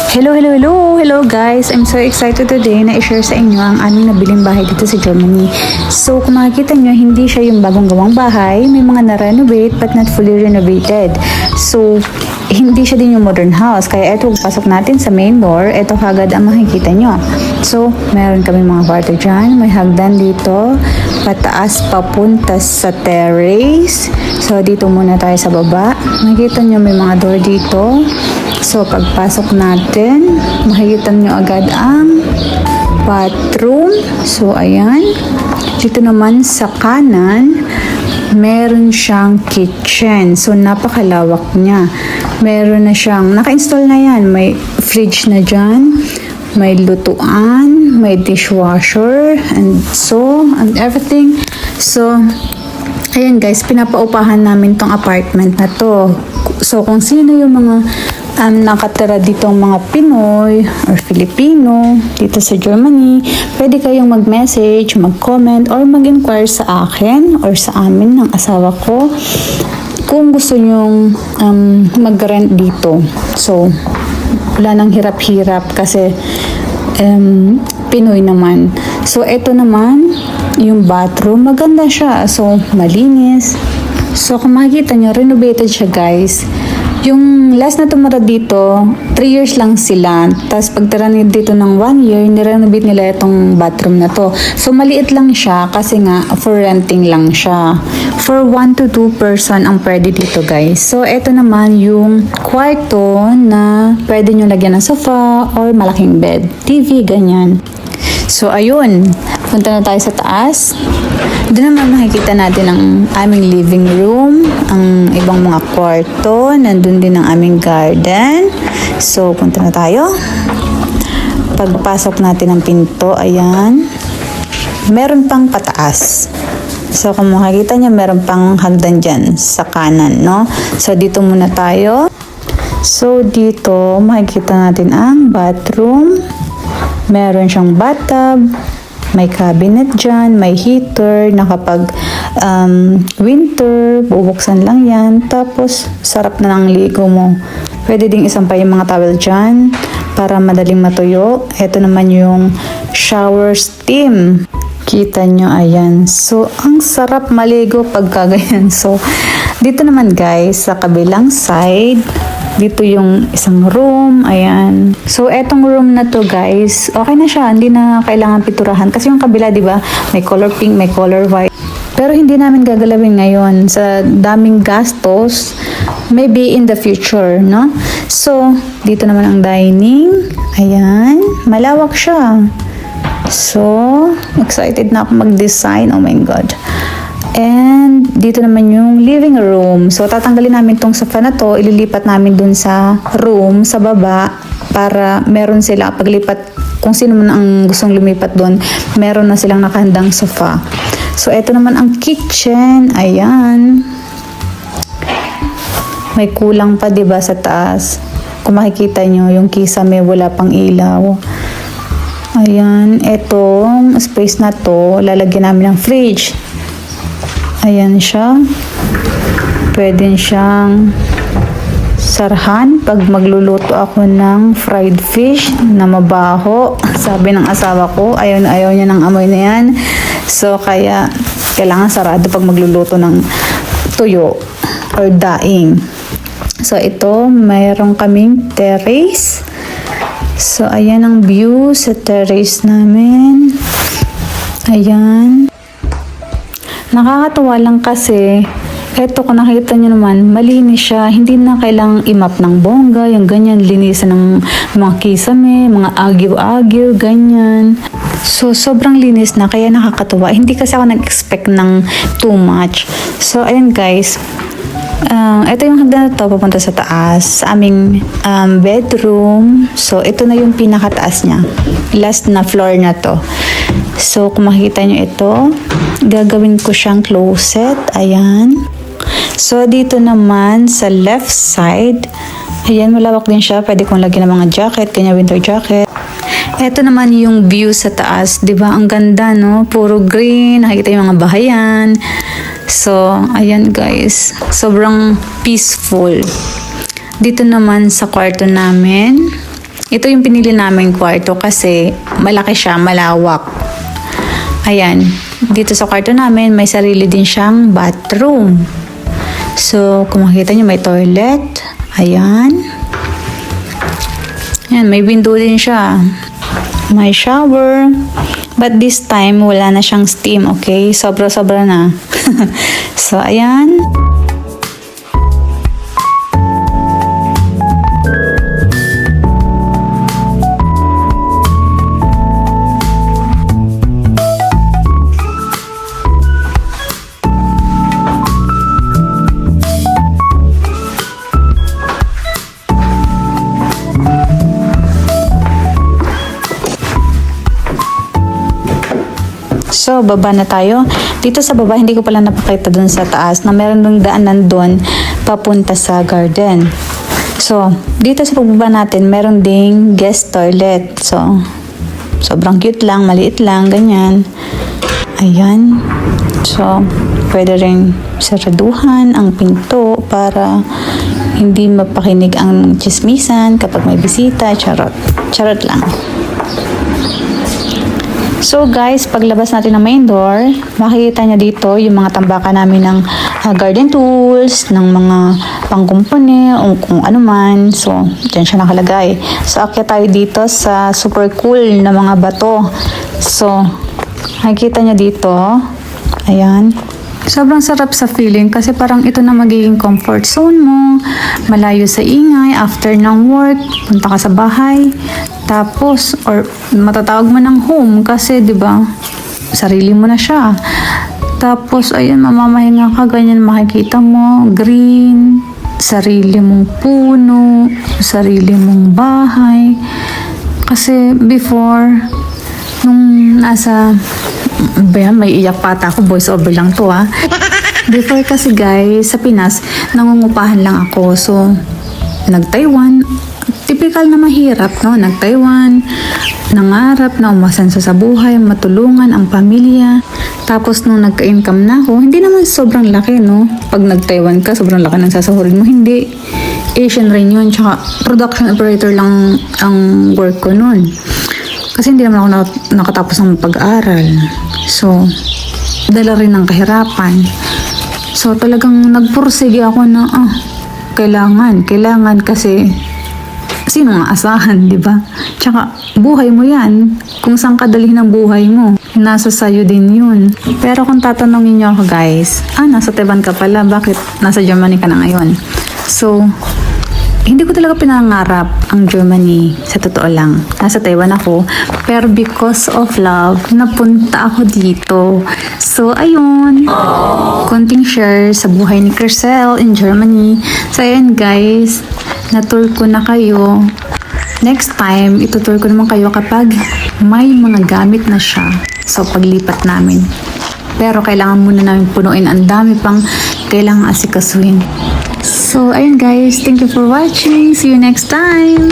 Hello guys! I'm so excited today na i-share sa inyo ang aming nabiling bahay dito sa Germany. So kung makikita nyo, hindi siya yung bagong gawang bahay. May mga na-renovate but not fully renovated. So hindi siya din yung modern house. Kaya eto, pasok natin sa main door. Eto kagad ang makikita nyo. So meron kami mga kwarto dyan. May hagdan dito. Pataas papunta sa terrace. So dito muna tayo sa baba. Makikita nyo may mga door dito. So, pagpasok natin, makikita nyo agad ang bathroom. So, ayan. Dito naman sa kanan, meron siyang kitchen. So, napakalawak niya. Meron na siyang, naka-install na yan. May fridge na dyan. May lutuan. May dishwasher. And everything. So, ayan guys, pinapaupahan namin tong apartment na to. So, kung sino yung mga nakatira ditong mga Pinoy or Filipino dito sa Germany, pwede kayong mag-message, mag-comment, or mag-inquire sa akin or sa amin ng asawa ko kung gusto nyong mag-rent dito. So, wala nang hirap-hirap kasi Pinoy naman. So, ito naman yung bathroom. Maganda siya. So, malinis. So, kung makikita nyo, renovated siya guys. Yung last na tumara dito, 3 years lang sila. Tapos pagtira dito ng 1 year, nirenovate nila itong bathroom na to. So maliit lang siya kasi nga for renting lang siya. For 1 to 2 person ang pwede dito guys. So ito naman yung kwarto na pwede nyo lagyan ng sofa or malaking bed, TV, ganyan. So ayun, punta na tayo sa taas. Doon naman makikita natin ang aming living room, ang ibang mga kwarto, nandun din ang aming garden. So, punta na tayo. Pagpasok natin ng pinto, ayan, meron pang pataas. So, kung makikita nyo, meron pang hagdan dyan sa kanan, no? So, dito muna tayo. So, dito, makikita natin ang bathroom. Meron siyang bathtub. May cabinet dyan, may heater, na kapag winter, bubuksan lang yan. Tapos, sarap na ng ligo mo. Pwede ding isampay yung mga towel dyan para madaling matuyo. Ito naman yung shower steam. Kita nyo, ayan. So, ang sarap maligo pagka ganyan. So, dito naman guys, sa kabilang side, dito yung isang room, ayan. So, etong room na to guys, okay na siya, hindi na kailangan piturahan. Kasi yung kabila, di ba, may color pink, may color white. Pero hindi namin gagalawin ngayon sa daming gastos, maybe in the future, no? So, dito naman ang dining, ayan, malawak siya. So, excited na ako mag-design, oh my God. And dito naman yung living room. So, tatanggalin namin tong sofa na to. Ililipat namin dun sa room, sa baba, para meron sila, paglipat, kung sino man ang gustong lumipat dun, meron na silang nakahandang sofa. So, eto naman ang kitchen. Ayan. May kulang pa, diba, sa taas. Kung makikita nyo, yung kisame, wala pang ilaw. Ayan. Etong space na to, lalagyan namin ng fridge. Ayan siya. Pwede siyang sarhan pag magluluto ako ng fried fish na mabaho. Sabi ng asawa ko, ayaw na ayaw niya ng amoy na yan. So, kaya kailangan sarado pag magluluto ng tuyo or daing. So, ito, mayroon kaming terrace. So, ayan ang view sa terrace namin. Ayan. Nakakatuwa lang kasi, eto kung nakita nyo naman, malinis siya. Hindi na kailangang imap ng bongga, yung ganyan, linisan ng mga kisame, mga agyo-agyo, ganyan. So, sobrang linis na, kaya nakakatuwa. Hindi kasi ako nag-expect ng too much. So, ayan guys, ito yung hagdan na to, papunta sa taas, sa aming bedroom. So, ito na yung pinakataas niya. Last na floor na to. So, kung makikita nyo ito, gagawin ko siyang closet. Ayan. So, dito naman sa left side, ayan, malawak din siya. Pwede kong lagyan ng mga jacket, kanya winter jacket. Ito naman yung view sa taas. Diba? Ang ganda, no? Puro green. Nakikita yung mga bahayan. So, ayan guys. Sobrang peaceful. Dito naman sa kwarto namin, Ito yung pinili namin kwarto kasi malaki siya, malawak. Ayan, dito sa kwarto namin may sarili din siyang bathroom. So, kung makikita nyo may toilet. Ayan. Ayan, may window din siya. May shower. But this time, wala na siyang steam, okay? Sobra-sobra na. So, ayan. So, baba na tayo. Dito sa baba, hindi ko pala napakita dun sa taas na meron dong daanan dun papunta sa garden. So, dito sa pagbaba natin, meron ding guest toilet. So, sobrang cute lang, maliit lang, ganyan. Ayan. So, pwede rin saraduhan ang pinto para hindi mapakinig ang chismisan kapag may bisita. Charot. Charot lang. So guys, paglabas natin ng main door, makikita niya dito yung mga tambakan namin ng garden tools, ng mga pangkumpone, o kung ano man. So, dyan siya nakalagay. So, akyat tayo dito sa super cool na mga bato. So, makikita niya dito. Ayan. Sobrang sarap sa feeling kasi parang ito na magiging comfort zone mo. Malayo sa ingay, after ng work, punta ka sa bahay. Tapos, or matatawag mo ng home kasi, di ba, sarili mo na siya. Tapos, ayun, mamamahinga ka, ganyan makikita mo, green, sarili mong puno, sarili mong bahay. Kasi, before, nung nasa, may iyak pata ako, voice over lang to ha. Before kasi guys, sa Pinas, nangungupahan lang ako. So, nag-Taiwan, typical na mahirap, no? Nag-Taiwan, nangarap na umasenso sa buhay, matulungan ang pamilya. Tapos nung nagka-income na ako, hindi naman sobrang laki, no? Pag nag-Taiwan ka, sobrang laki ng sasahurin mo. Hindi. Asian rin yun. Tsaka production operator lang ang work ko nun. Kasi hindi naman ako nakatapos ng pag-aaral. So, dala rin ng kahirapan. So, talagang nagpursige ako na, kailangan kasi sino nga asahan, di ba? Tsaka, buhay mo yan. Kung saan kadalhin ang buhay mo, nasa sayo din yun. Pero kung tatanungin niyo ako guys, nasa Taiwan ka pala, bakit nasa Germany ka na ngayon? So, hindi ko talaga pinangarap ang Germany, sa totoo lang. Nasa Taiwan ako, pero because of love, napunta ako dito. So, ayun. Konting share sa buhay ni Crysel in Germany. So, ayun guys, na-tour ko na kayo. Next time, itutour ko naman kayo kapag may mga gamit na siya. So, paglipat namin. Pero kailangan muna namin punuin. Ang dami pang kailangan asikasuhin. So, ayun guys. Thank you for watching. See you next time.